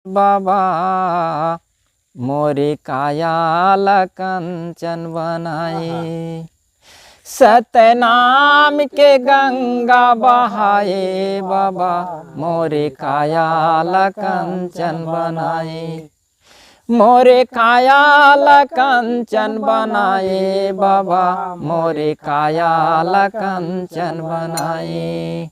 बाबा मोरे कायाल कंचन बनाए। सतनाम के गंगा बहाए बाबा मोरे कायाल कंचन बनाए। मोरे कायाल कंचन बनाए बाबा मोरे कायाल कंचन बनाए।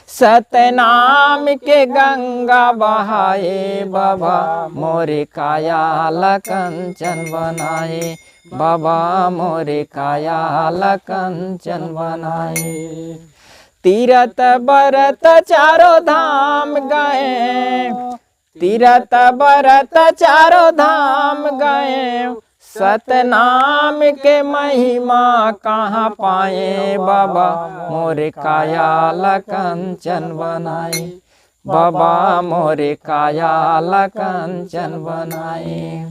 सतनाम के गंगा बहाए बाबा मोरे कायाल कंचन बनाए। बाबा मोरे कायाल कंचन बनाए। तीरथ बरत चारों धाम गए। तीरथ बरत चारों धाम गए। सतनाम के महिमा कहाँ पाए बाबा मोरे कायाल कंचन बनाए। बाबा मोरे कायाल कंचन बनाए।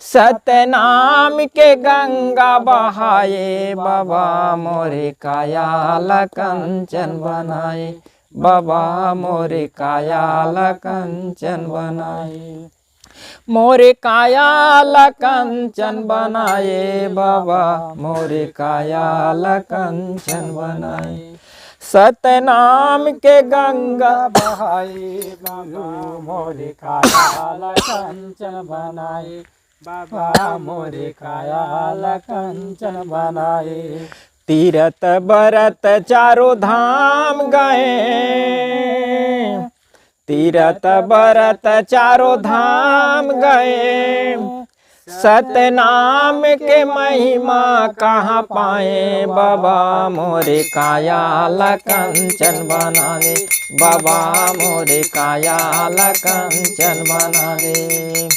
सतनाम के गंगा बहाए बाबा मोरे कायाल कंचन बनाए। बाबा मोरे कायाल कंचन बनाए। मोरे कायाल कंचन बनाए बाबा मोरे कायाल कंचन बनाए। सतनाम के गंगा बहाए बाबा मोरे कायाल कंचन बनाए। बाबा मोरे कायाल कंचन बनाए। तीरथ बरत चारों धाम गए। तीरथ बरत चारों धाम गए। सतनाम के महिमा कहाँ पाए बाबा मोरे कायाल कंचन बनाए। बाबा मोरे कायाल कंचन बना दे।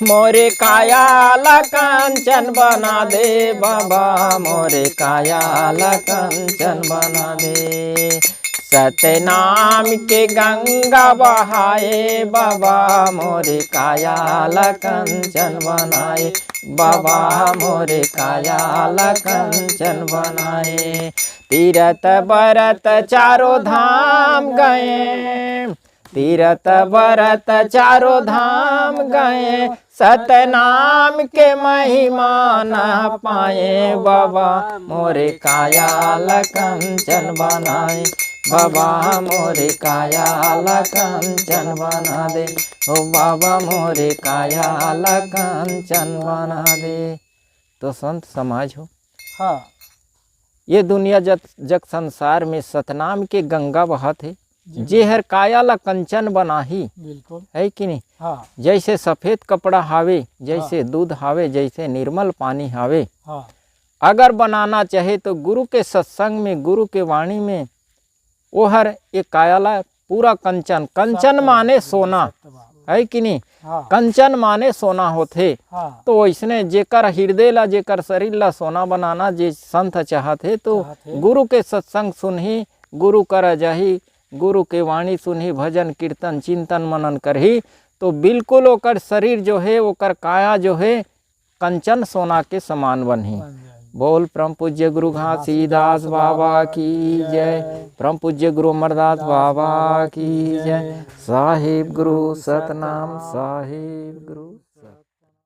मोरे कायाल कंचन बना दे बाबा मोरे कायाल कंचन बना दे। सतनाम के गंगा बहाए बाबा मोरे कायाल कंचन बनाए। बाबा मोरे कायाल कंचन बनाए। तीरथ बरत चारों धाम गए। तीरथ बरत चारों धाम गए। सतनाम के महिमा न पाए बाबा मोरे कायाल कंचन बनाए। बाबा मोरे कायाल कंचन बना दे। ओ बाबा मोरे कायाल कंचन बना दे। तो संत समाज हो, हाँ, ये दुनिया जग संसार में सतनाम के गंगा बहत है। जे हर कायाल कंचन बनाही, बिल्कुल है कि नहीं। हाँ, जैसे सफेद कपड़ा हावे, जैसे दूध हावे, जैसे निर्मल पानी हावे। हाँ, अगर बनाना चाहे तो गुरु के सत्संग में, गुरु के वाणी में वो हर एक कायाला पूरा कंचन, कंचन माने सोना, है कि नहीं। हाँ, कंचन माने सोना होथे। हाँ, तो वैसने जेकर हृदय ला, जेकर शरीर ला सोना बनाना जे संत चाहते तो गुरु के सत्संग सुनही, गुरु कर जाही, गुरु के वाणी सुनही, भजन कीर्तन चिंतन मनन करही, तो बिल्कुल ओकर शरीर जो है, ओकर काया जो है कंचन सोना के समान बनही। बोल परम पूज्य गुरु घासीदास बाबा की जय। परम पूज्य गुरु अमरदास बाबा की जय। साहिब गुरु सतनाम साहिब गुरु।